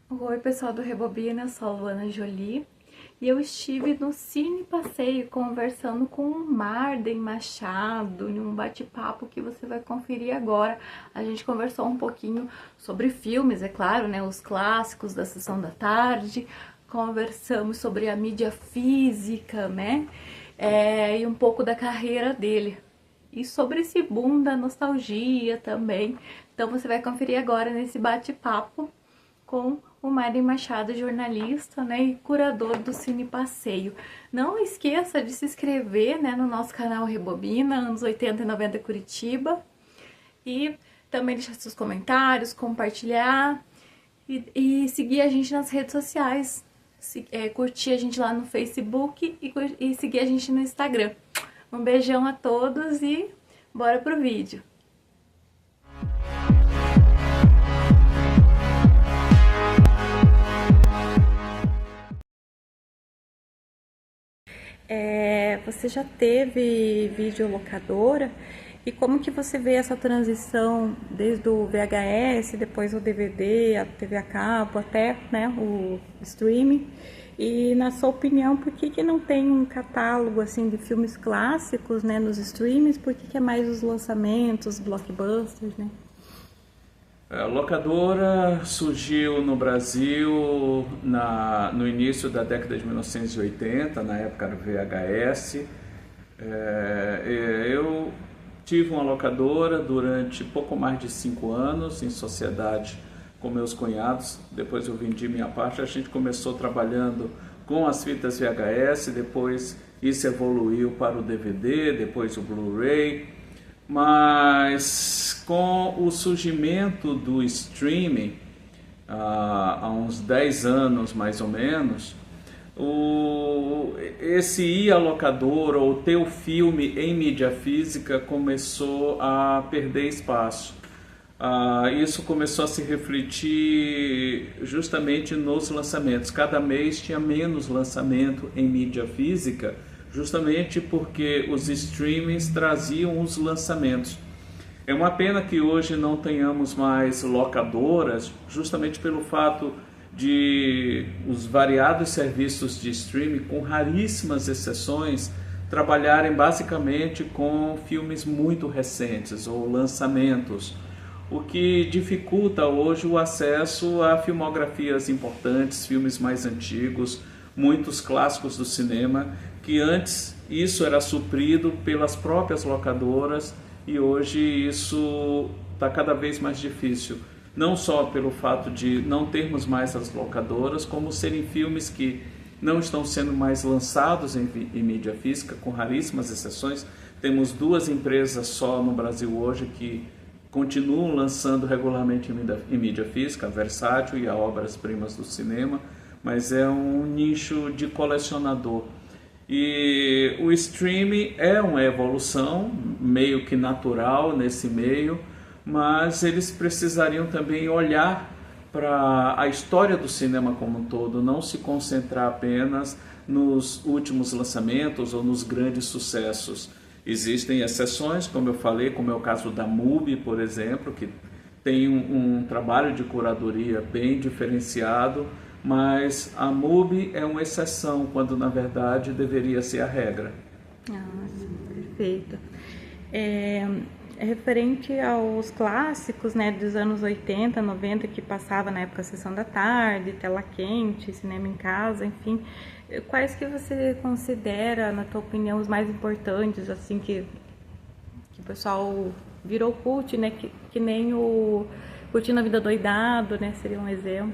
Oi, pessoal do Rebobina, eu sou a Luana Jolie e eu estive no Cine Passeio conversando com o Marden Machado em um bate-papo que você vai conferir agora. A gente conversou um pouquinho sobre filmes, é claro, né, os clássicos da sessão da tarde, conversamos sobre a mídia física, né, e um pouco da carreira dele. E sobre esse boom da nostalgia também. Então você vai conferir agora nesse bate-papo com o Mário Machado, jornalista, né, e curador do Cine Passeio. Não esqueça de se inscrever, né, no nosso canal Rebobina, anos 80 e 90 Curitiba, e também deixar seus comentários, compartilhar e seguir a gente nas redes sociais, curtir a gente lá no Facebook e seguir a gente no Instagram. Um beijão a todos e bora pro vídeo. Você já teve videolocadora? E como que você vê essa transição desde o VHS, depois o DVD, a TV a cabo, até, né, o streaming? E na sua opinião, por que que não tem um catálogo assim de filmes clássicos, né, nos streamings? Por que que é mais os lançamentos, blockbusters, né? A locadora surgiu no Brasil no início da década de 1980, na época do VHS. Eu tive uma locadora durante pouco mais de 5 anos, em sociedade com meus cunhados. Depois eu vendi minha parte. A gente começou trabalhando com as fitas VHS, depois isso evoluiu para o DVD, depois o Blu-ray. Mas com o surgimento do streaming, há uns 10 anos mais ou menos, esse ir à locadora ou ter o filme em mídia física começou a perder espaço. Isso começou a se refletir justamente nos lançamentos. Cada mês tinha menos lançamento em mídia física, justamente porque os streamings traziam os lançamentos. É uma pena que hoje não tenhamos mais locadoras, justamente pelo fato de os variados serviços de streaming, com raríssimas exceções, trabalharem basicamente com filmes muito recentes ou lançamentos, o que dificulta hoje o acesso a filmografias importantes, filmes mais antigos, muitos clássicos do cinema, que antes isso era suprido pelas próprias locadoras e hoje isso está cada vez mais difícil. Não só pelo fato de não termos mais as locadoras, como serem filmes que não estão sendo mais lançados em mídia física, com raríssimas exceções. Temos 2 empresas só no Brasil hoje que continuam lançando regularmente em mídia física, a Versátil e a Obras Primas do Cinema, mas é um nicho de colecionador. E o streaming é uma evolução meio que natural nesse meio, mas eles precisariam também olhar para a história do cinema como um todo, não se concentrar apenas nos últimos lançamentos ou nos grandes sucessos. Existem exceções, como eu falei, como é o caso da MUBI, por exemplo, que tem um trabalho de curadoria bem diferenciado, mas a MUBI é uma exceção, quando na verdade deveria ser a regra. Nossa, perfeito. Referente aos clássicos, né, dos anos 80, 90, que passava na época Sessão da Tarde, Tela Quente, Cinema em Casa, enfim, quais que você considera, na tua opinião, os mais importantes, assim, que o pessoal virou cult, né, que nem o Curtindo a Vida Doidado, né, seria um exemplo.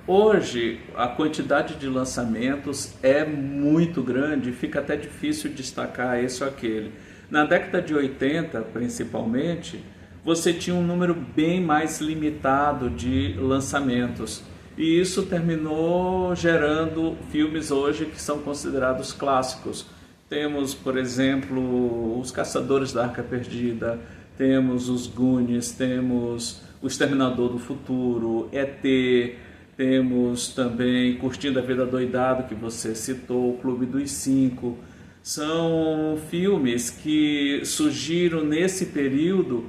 Hoje a quantidade de lançamentos é muito grande, fica até difícil destacar esse ou aquele. Na década de 80, principalmente, você tinha um número bem mais limitado de lançamentos. E isso terminou gerando filmes hoje que são considerados clássicos. Temos, por exemplo, Os Caçadores da Arca Perdida, temos Os Goonies, temos O Exterminador do Futuro, ET, temos também Curtindo a Vida Doidado, que você citou, O Clube dos Cinco. São filmes que surgiram nesse período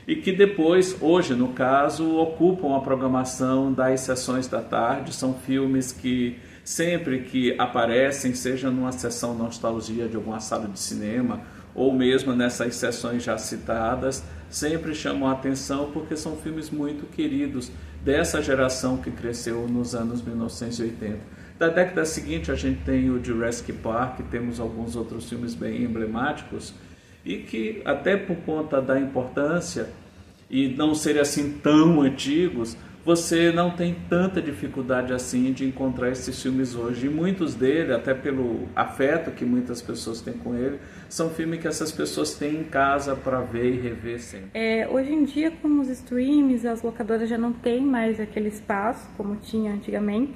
e que depois, hoje no caso, ocupam a programação das sessões da tarde. São filmes que sempre que aparecem, seja numa sessão nostalgia de alguma sala de cinema ou mesmo nessas sessões já citadas, sempre chamam a atenção porque são filmes muito queridos dessa geração que cresceu nos anos 1980. Da década seguinte a gente tem o Jurassic Park, temos alguns outros filmes bem emblemáticos e que até por conta da importância e não serem assim tão antigos, você não tem tanta dificuldade assim de encontrar esses filmes hoje. E muitos deles, até pelo afeto que muitas pessoas têm com ele, são filmes que essas pessoas têm em casa para ver e rever sempre. Hoje em dia, com os streams, as locadoras já não têm mais aquele espaço como tinha antigamente.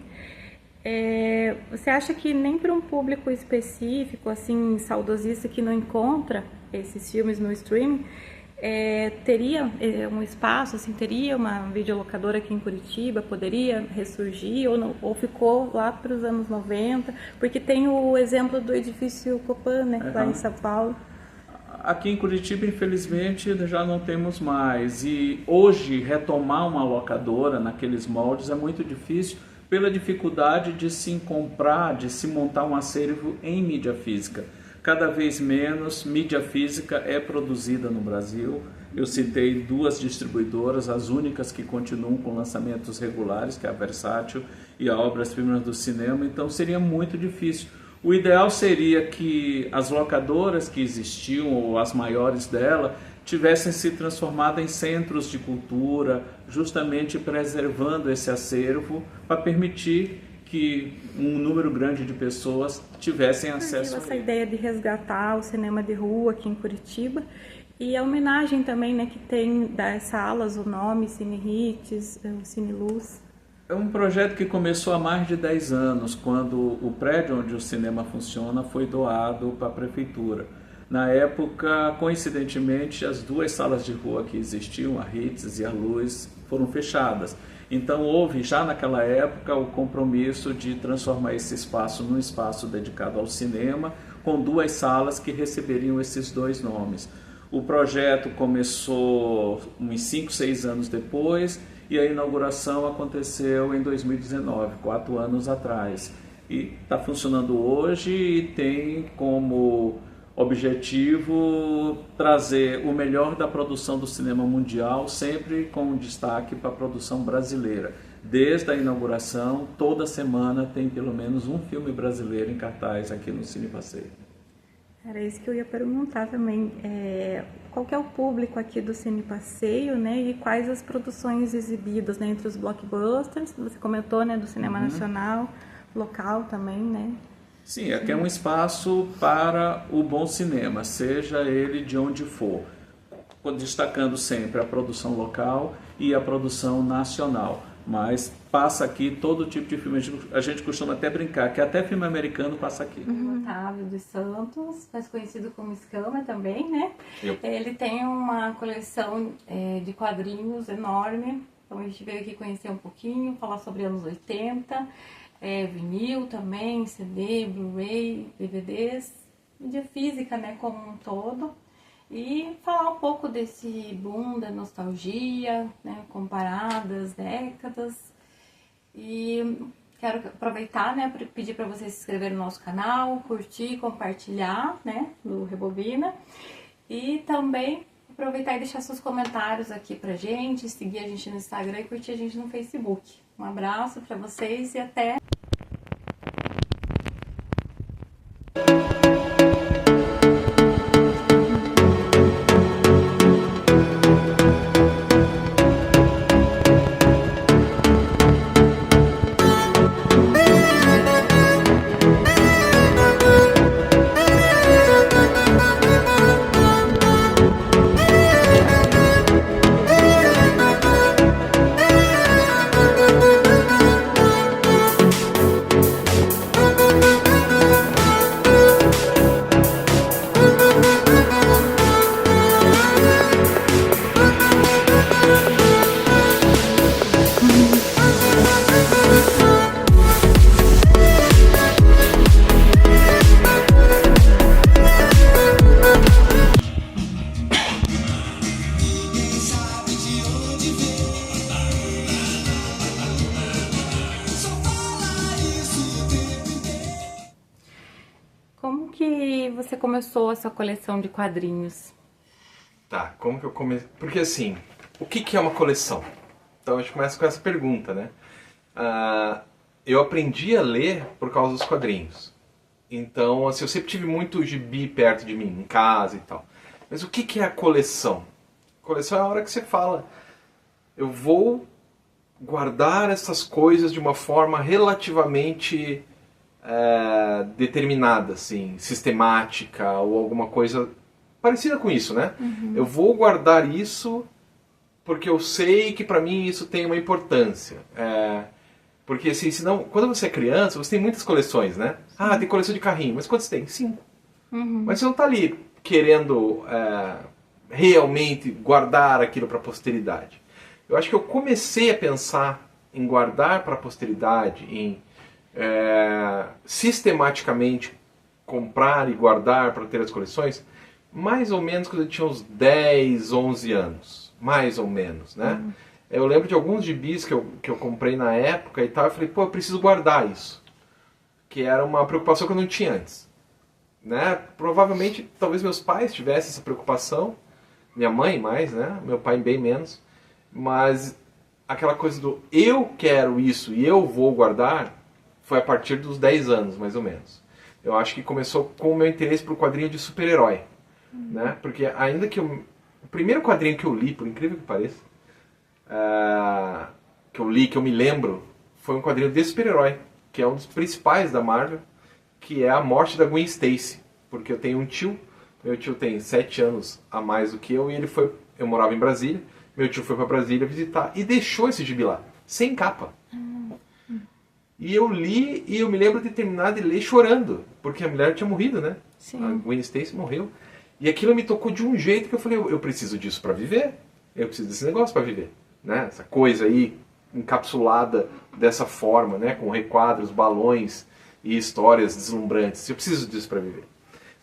Você acha que nem para um público específico, assim, saudosista, que não encontra esses filmes no streaming, teria um espaço, assim, teria uma videolocadora aqui em Curitiba, poderia ressurgir ou, não, ou ficou lá para os anos 90? Porque tem o exemplo do edifício Copan, né, lá em São Paulo. Aqui em Curitiba, infelizmente, já não temos mais. E hoje, retomar uma locadora naqueles moldes é muito difícil pela dificuldade de se comprar, de se montar um acervo em mídia física. Cada vez menos mídia física é produzida no Brasil. Eu citei 2 distribuidoras, as únicas que continuam com lançamentos regulares, que é a Versátil e a Obras Primas do Cinema, então seria muito difícil. O ideal seria que as locadoras que existiam, ou as maiores dela, tivessem se transformado em centros de cultura, justamente preservando esse acervo para permitir que um número grande de pessoas tivessem acesso a ele. Essa ideia de resgatar o cinema de rua aqui em Curitiba e a homenagem também, né, que tem das salas, o nome Cine Hits, o Cine Luz. É um projeto que começou há mais de 10 anos, quando o prédio onde o cinema funciona foi doado para a prefeitura. Na época, coincidentemente, as 2 salas de rua que existiam, a Hits e a Luz, foram fechadas. Então houve já naquela época o compromisso de transformar esse espaço num espaço dedicado ao cinema, com 2 salas que receberiam esses 2 nomes. O projeto começou uns 5, 6 anos depois e a inauguração aconteceu em 2019, 4 anos atrás. E está funcionando hoje e tem como objetivo trazer o melhor da produção do cinema mundial, sempre com destaque para a produção brasileira. Desde a inauguração, toda semana tem pelo menos um filme brasileiro em cartaz aqui no Cine Passeio. Era isso que eu ia perguntar também. Qual que é o público aqui do Cine Passeio, né? E quais as produções exibidas, né? Entre os blockbusters, você comentou, né? Do cinema nacional, local também, né? Sim, aqui é um espaço para o bom cinema, seja ele de onde for, destacando sempre a produção local e a produção nacional, mas passa aqui todo tipo de filme. A gente costuma até brincar que até filme americano passa aqui. Otávio dos Santos, mais conhecido como Escama também, né? Ele tem uma coleção de quadrinhos enorme, então a gente veio aqui conhecer um pouquinho, falar sobre anos 80, vinil também, CD, Blu-ray, DVDs, mídia física, né, como um todo, e falar um pouco desse boom da nostalgia, né, comparar as décadas. E quero aproveitar, né, para pedir para vocês se inscreverem no nosso canal, curtir, compartilhar, né, do Rebobina, e também aproveitar e deixar seus comentários aqui pra gente, seguir a gente no Instagram e curtir a gente no Facebook. Um abraço para vocês e até... você começou a sua coleção de quadrinhos? Tá, como que eu comecei? Porque assim, o que é uma coleção? Então a gente começa com essa pergunta, né? Eu aprendi a ler por causa dos quadrinhos. Então, assim, eu sempre tive muito gibi perto de mim, em casa e tal. Mas o que é a coleção? Coleção é a hora que você fala, eu vou guardar essas coisas de uma forma relativamente determinada, assim, sistemática ou alguma coisa parecida com isso, né? Eu vou guardar isso porque eu sei que pra mim isso tem uma importância. Porque assim, senão, quando você é criança, você tem muitas coleções, né? Ah, tem coleção de carrinho, mas quantos tem? 5. Mas você não tá ali querendo realmente guardar aquilo para a posteridade. Eu acho que eu comecei a pensar em guardar para a posteridade, em sistematicamente comprar e guardar para ter as coleções, mais ou menos quando eu tinha uns 10, 11 anos. Mais ou menos, né? Eu lembro de alguns gibis que eu comprei na época e tal, eu falei, pô, eu preciso guardar isso. Que era uma preocupação que eu não tinha antes. Né? Provavelmente, talvez meus pais tivessem essa preocupação, minha mãe mais, né? Meu pai bem menos, mas aquela coisa do eu quero isso e eu vou guardar foi a partir dos 10 anos, mais ou menos. Eu acho que começou com o meu interesse por quadrinho de super-herói, né? Porque ainda que o primeiro quadrinho que eu li, por incrível que pareça, que eu me lembro, foi um quadrinho de super-herói, que é um dos principais da Marvel, que é a morte da Gwen Stacy. Porque eu tenho um tio, meu tio tem 7 anos a mais do que eu, e eu morava em Brasília, meu tio foi para Brasília visitar e deixou esse gibi lá, sem capa. E eu li, e eu me lembro de terminar de ler chorando, porque a mulher tinha morrido, né? Sim. A Gwen Stacy morreu. E aquilo me tocou de um jeito que eu falei, eu preciso disso para viver, eu preciso desse negócio para viver. Né? Essa coisa aí, encapsulada dessa forma, né? Com requadros, balões e histórias deslumbrantes. Eu preciso disso para viver.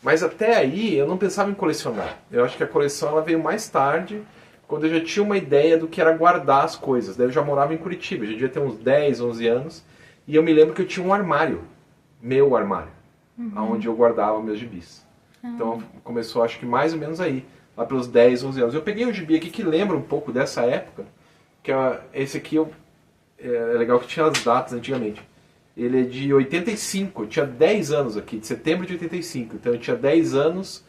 Mas até aí eu não pensava em colecionar. Eu acho que a coleção ela veio mais tarde, quando eu já tinha uma ideia do que era guardar as coisas. Daí eu já morava em Curitiba, já devia ter uns 10, 11 anos. E eu me lembro que eu tinha um armário, meu armário, onde eu guardava meus gibis. Então começou acho que mais ou menos aí, lá pelos 10, 11 anos. Eu peguei um gibi aqui que lembra um pouco dessa época, que esse aqui é legal que tinha as datas antigamente. Ele é de 85, eu tinha 10 anos aqui, de setembro de 85. Então eu tinha 10 anos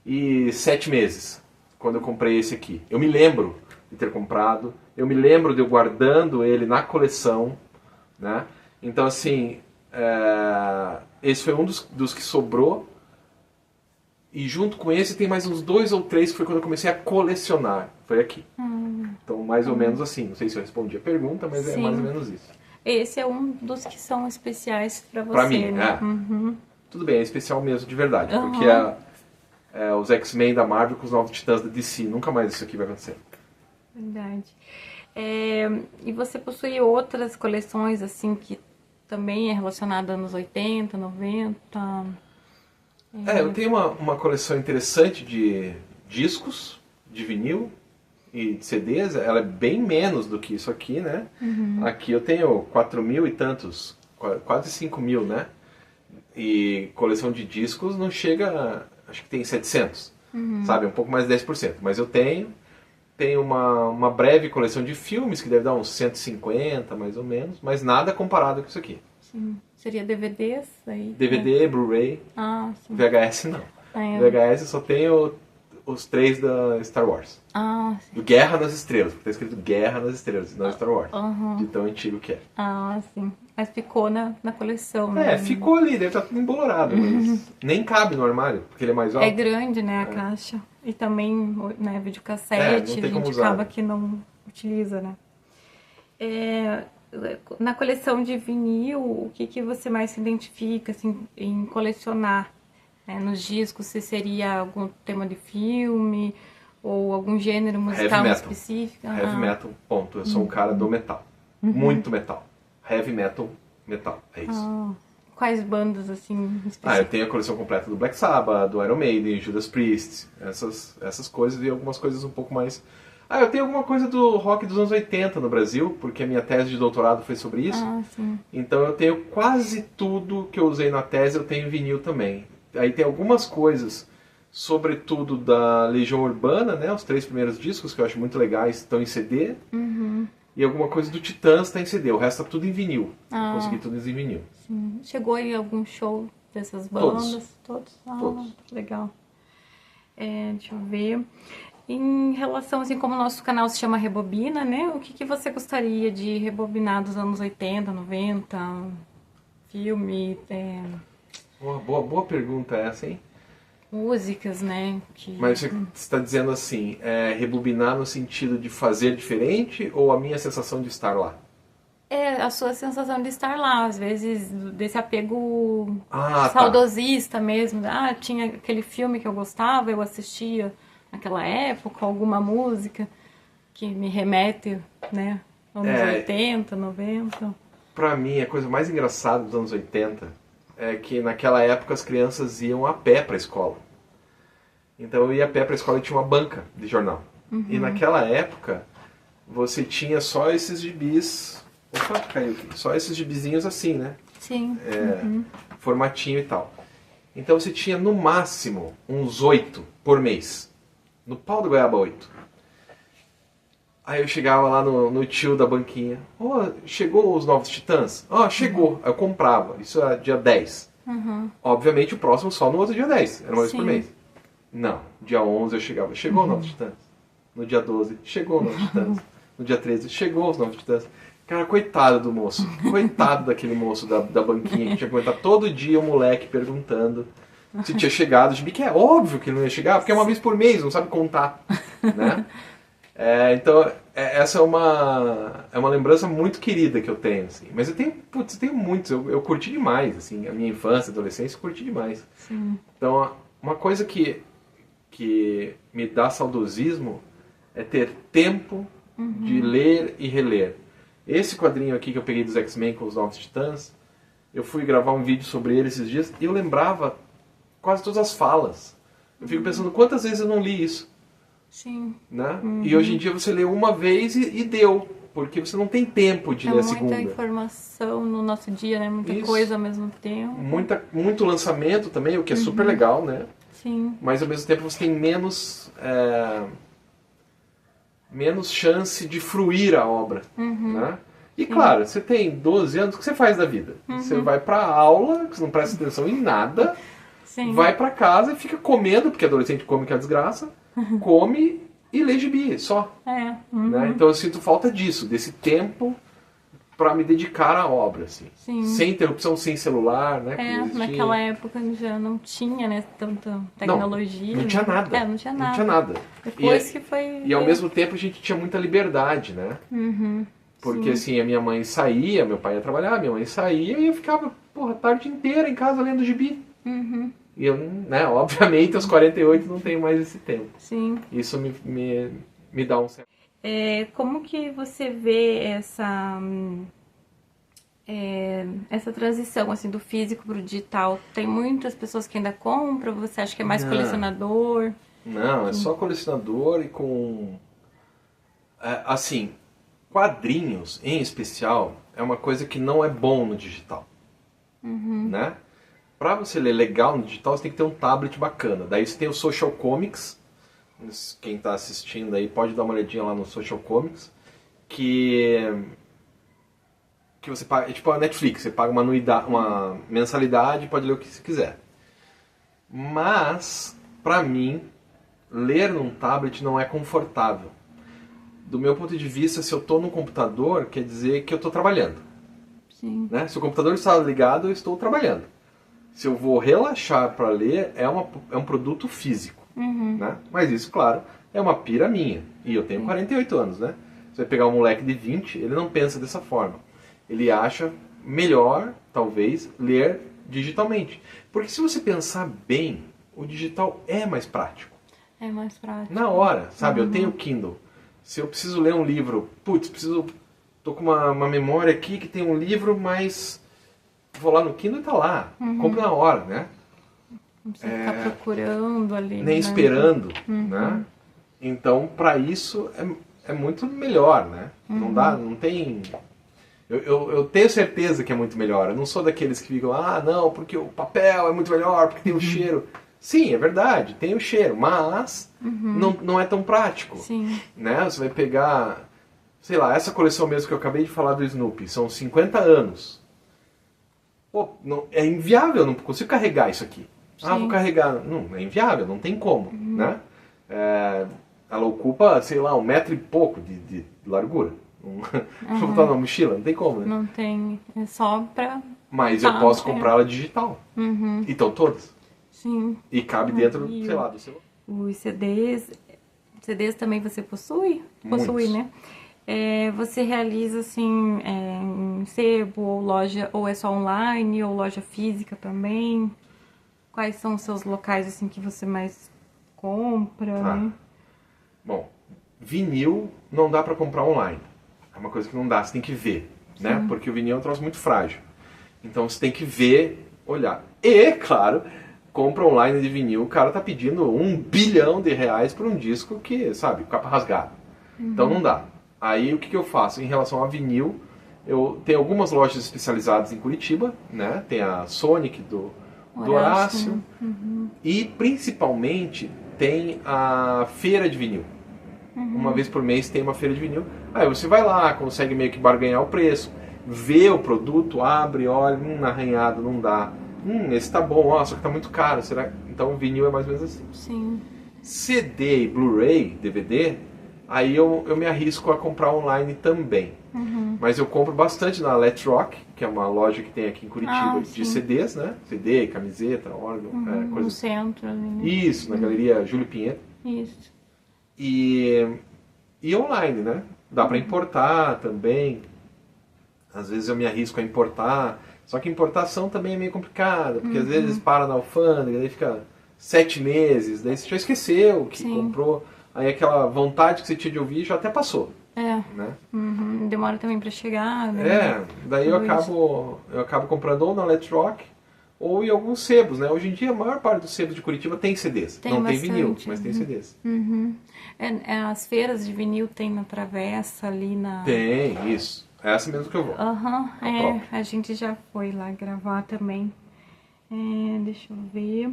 e 7 meses quando eu comprei esse aqui. Eu me lembro de ter comprado, eu me lembro de eu guardando ele na coleção, né? Então assim, esse foi um dos que sobrou. E junto com esse tem mais uns 2 ou 3 que foi quando eu comecei a colecionar. Foi aqui. Então mais ou menos assim, não sei se eu respondi a pergunta, mas Sim. é mais ou menos isso. Esse é um dos que são especiais pra você, Pra mim, né? Tudo bem, é especial mesmo de verdade, porque os X-Men da Marvel com os Novos Titãs da DC, nunca mais isso aqui vai acontecer. Verdade. E você possui outras coleções, assim, que também é relacionada anos 80, 90? Eu tenho uma coleção interessante de discos, de vinil e de CDs. Ela é bem menos do que isso aqui, né? Aqui eu tenho 4 mil e tantos, quase 5 mil, né? E coleção de discos não chega, acho que tem 700, sabe? Um pouco mais de 10%. Mas eu tenho uma breve coleção de filmes, que deve dar uns 150, mais ou menos, mas nada comparado com isso aqui. Sim. Seria DVDs aí? DVD, Blu-ray, Sim. VHS não. VHS eu só tenho os 3 da Star Wars. Sim. Do Guerra nas Estrelas, porque tá escrito Guerra nas Estrelas, não Star Wars. De tão antigo que é. Sim. Mas ficou na coleção, né? Ficou ali, deve estar tudo embolorado, mas nem cabe no armário, porque ele é mais alto. É grande, né, a caixa. E também, né, não videocassete, tem a como gente usar, acaba né? que não utiliza, né? Na coleção de vinil, o que você mais se identifica, assim, em colecionar? Nos discos, se seria algum tema de filme ou algum gênero musical específico? Heavy metal, ponto. Eu sou um cara do metal. Muito metal. Heavy metal, metal. É isso. Quais bandas, assim, Eu específicas? tenho a coleção completa do Black Sabbath, do Iron Maiden, Judas Priest, essas coisas e algumas coisas um pouco mais... eu tenho alguma coisa do rock dos anos 80 no Brasil, porque a minha tese de doutorado foi sobre isso. Sim. Então eu tenho quase tudo que eu usei na tese, eu tenho em vinil também. Aí tem algumas coisas, sobretudo da Legião Urbana, né? Os 3 primeiros discos, que eu acho muito legais, estão em CD. E alguma coisa do Titãs está em CD. O resto tá tudo em vinil. Consegui tudo em vinil. Sim. Chegou aí algum show dessas bandas? Todos. Todos. Legal. Deixa eu ver. Em relação, assim, como o nosso canal se chama Rebobina, né? O que você gostaria de rebobinar dos anos 80, 90? Filme, Uma boa pergunta essa, hein? músicas, né? Mas você está dizendo assim, rebobinar no sentido de fazer diferente ou a minha sensação de estar lá? A sua sensação de estar lá, às vezes, desse apego Tá. saudosista mesmo. Tinha aquele filme que eu gostava, eu assistia naquela época, alguma música que me remete, né, anos 80, 90. Pra mim, a coisa mais engraçada dos anos 80 é que naquela época as crianças iam a pé pra escola. Então eu ia a pé pra escola e tinha uma banca de jornal. E naquela época você tinha só esses gibis... Opa, caiu aqui. Só esses gibizinhos assim, né? Sim. Formatinho e tal. Então você tinha no máximo uns 8 por mês. No pau do goiaba 8. Aí eu chegava lá no tio da banquinha. Chegou os Novos Titãs? Chegou. Aí eu comprava. Isso era dia 10. Obviamente o próximo só no outro dia 10. Era uma vez por mês. Não. Dia 11 eu chegava. Chegou os Novos Titãs. No dia 12, chegou os Novos Titãs. No dia 13, chegou os Novos Titãs. Cara, coitado do moço. Coitado daquele moço da banquinha que tinha que aguentar todo dia o moleque perguntando se tinha chegado. Que é óbvio que ele não ia chegar, porque é uma vez por mês, não sabe contar. Né? Então, essa é uma lembrança muito querida que eu tenho. Assim. Mas eu tenho muitos. Eu curti demais. Assim, a minha infância, adolescência, eu curti demais. Sim. Então, uma coisa que me dá saudosismo é ter tempo de ler e reler. Esse quadrinho aqui que eu peguei dos X-Men com os Novos Titãs, eu fui gravar um vídeo sobre ele esses dias e eu lembrava quase todas as falas. Eu fico pensando quantas vezes eu não li isso. Sim. Né? E hoje em dia você lê uma vez e deu, porque você não tem tempo de ler a segunda. Muita informação no nosso dia, né? Muita coisa ao mesmo tempo. Muito lançamento também, o que é super legal, né? Sim. Mas ao mesmo tempo você tem menos chance de fruir a obra. Né? E claro, você tem 12 anos, o que você faz da vida? Você vai pra aula, você não presta atenção em nada, vai pra casa e fica comendo, porque adolescente come que é desgraça, come e lê gibi, só. Né? Então eu sinto falta disso, desse tempo pra me dedicar à obra, assim. Sem interrupção, sem celular, né? Naquela época já não tinha, né, tanta tecnologia. Não tinha nada. Não tinha nada. Não tinha nada. Depois que foi... E ao mesmo tempo a gente tinha muita liberdade, né? Porque assim, a minha mãe saía, meu pai ia trabalhar, minha mãe saía e eu ficava, a tarde inteira em casa lendo gibi. E eu, né, obviamente, aos 48 não tenho mais esse tempo. Sim. Isso me dá um certo... Como que você vê essa transição assim, do físico para o digital? Tem muitas pessoas que ainda compram? Você acha que é mais colecionador? Não, é só colecionador e com... assim, quadrinhos em especial é uma coisa que não é bom no digital. Né? Pra você ler legal no digital, você tem que ter um tablet bacana. Daí você tem o Social Comics. Quem está assistindo aí pode dar uma olhadinha lá no Social Comics. Que você paga, é tipo a Netflix, você paga uma mensalidade e pode ler o que você quiser. Mas, pra mim, ler num tablet não é confortável. Do meu ponto de vista, se eu estou no computador, quer dizer que eu estou trabalhando. Sim. Né? Se o computador está ligado, eu estou trabalhando. Se eu vou relaxar para ler, é um produto físico. Né? Mas isso, claro, é uma pira minha. E eu tenho 48 anos, né? Você vai pegar um moleque de 20, ele não pensa dessa forma. Ele acha melhor, talvez, ler digitalmente. Porque se você pensar bem, o digital é mais prático. É mais prático. Na hora, sabe? Eu tenho o Kindle. Se eu preciso ler um livro, tô com uma memória aqui que tem um livro, mas vou lá no Kindle e tá lá. Compro na hora, né? Não precisa ficar procurando ali. Nem esperando, né? Então, para isso, é muito melhor, né? Não tem... Eu tenho certeza que é muito melhor. Eu não sou daqueles que ficam, não, porque o papel é muito melhor, porque tem o cheiro. Sim, é verdade, tem o cheiro, mas não é tão prático. Sim. Né? Você vai pegar, sei lá, essa coleção mesmo que eu acabei de falar do Snoopy, são 50 anos. Pô, é inviável, eu não consigo carregar isso aqui. Vou carregar. Não, é inviável, não tem como. Né? Ela ocupa, sei lá, 1 metro e pouco de largura. Vou botar na mochila, não tem como, né? Não tem, é só pra... Mas eu posso comprar ela digital. Então todas. Sim. E cabe dentro, sei lá, do celular. Os CDs também você possui? Possui, né? Você realiza, assim, em sebo ou loja, ou é só online, ou loja física também? Quais são os seus locais, assim, que você mais compra, né? Bom, vinil não dá pra comprar online. É uma coisa que não dá, você tem que ver, né? Porque o vinil é um troço muito frágil. Então você tem que ver, olhar. E, claro, compra online de vinil, o cara tá pedindo R$1 bilhão por um disco que, sabe, capa rasgada. Então não dá. Aí o que eu faço? Em relação a vinil, eu tenho algumas lojas especializadas em Curitiba, né? Tem a Sonic do Horácio. E principalmente tem a feira de vinil. Uma vez por mês tem uma feira de vinil. Aí você vai lá, consegue meio que barganhar o preço, vê o produto, abre, olha, arranhado, não dá. Esse tá bom, só que tá muito caro. Será? Então o vinil é mais ou menos assim. Sim. CD, Blu-ray, DVD, aí eu me arrisco a comprar online também. Mas eu compro bastante na Let's Rock, que é uma loja que tem aqui em Curitiba de CDs, né? CD, camiseta, órgão, coisa No centro ali, né? Isso, na Galeria Júlio Pinheiro. Isso. E online, né? Dá pra importar também. Às vezes eu me arrisco a importar. Só que importação também é meio complicada, porque às vezes para na alfândega, daí fica 7 meses, daí você já esqueceu que comprou. Aí aquela vontade que você tinha de ouvir já até passou. Né? Demora também pra chegar, né? Daí eu acabo comprando ou na Let's Rock ou em alguns sebos, né? Hoje em dia a maior parte dos sebos de Curitiba tem CDs. Não tem vinil, mas tem CDs. As feiras de vinil tem na Travessa ali na... Tem, isso. É essa mesmo que eu vou. A gente já foi lá gravar também. Deixa eu ver.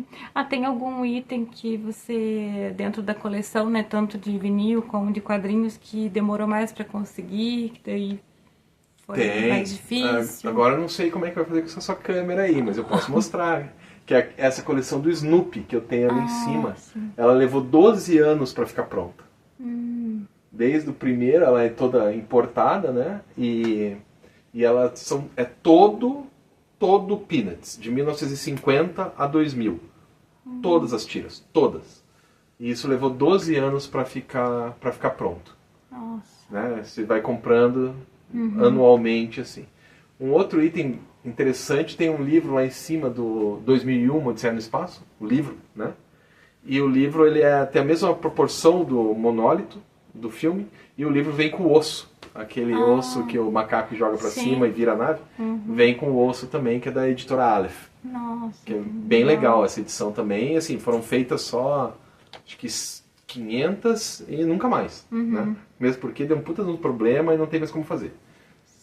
Tem algum item que você, dentro da coleção, né, tanto de vinil como de quadrinhos, que demorou mais pra conseguir, que daí foi mais difícil? Agora eu não sei como é que vai fazer com essa sua câmera aí, mas eu posso mostrar. Que é essa coleção do Snoopy que eu tenho ali em cima. Sim. Ela levou 12 anos pra ficar pronta. Desde o primeiro, ela é toda importada, né? E ela é todo Peanuts, de 1950 a 2000. Todas as tiras, todas. E isso levou 12 anos para ficar pronto. Nossa. Né? Você vai comprando anualmente, assim. Um outro item interessante, tem um livro lá em cima do 2001, Odisseia no Espaço, o livro, né? E o livro ele tem a mesma proporção do monólito, do filme, e o livro vem com o osso. Aquele osso que o macaco joga pra cima e vira a nave, vem com o osso também, que é da editora Aleph. Nossa. Que é bem legal essa edição também. Assim, foram feitas só, acho que 500 e nunca mais. Né? Mesmo porque deu um puta de um problema e não tem mais como fazer.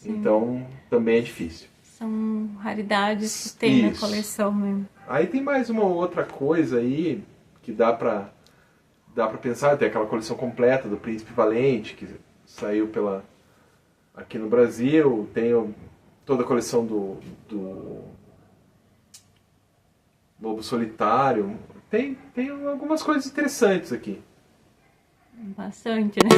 Então, também é difícil. São raridades que tem na coleção mesmo. Aí tem mais uma outra coisa aí, que dá pra pensar. Tem aquela coleção completa do Príncipe Valente, que saiu aqui no Brasil. Tem toda a coleção do Lobo Solitário. Tem algumas coisas interessantes aqui. Bastante, né?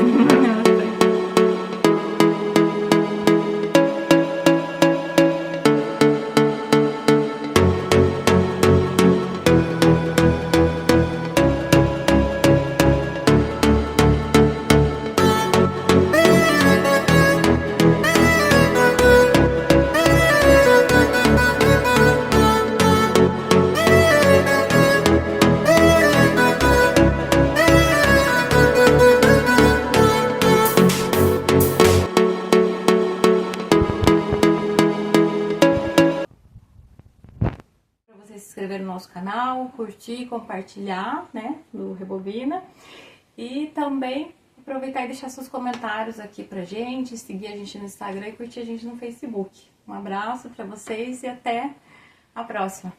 Se inscrever no nosso canal, curtir, compartilhar, né, do Rebobina. E também aproveitar e deixar seus comentários aqui pra gente, seguir a gente no Instagram e curtir a gente no Facebook. Um abraço pra vocês e até a próxima!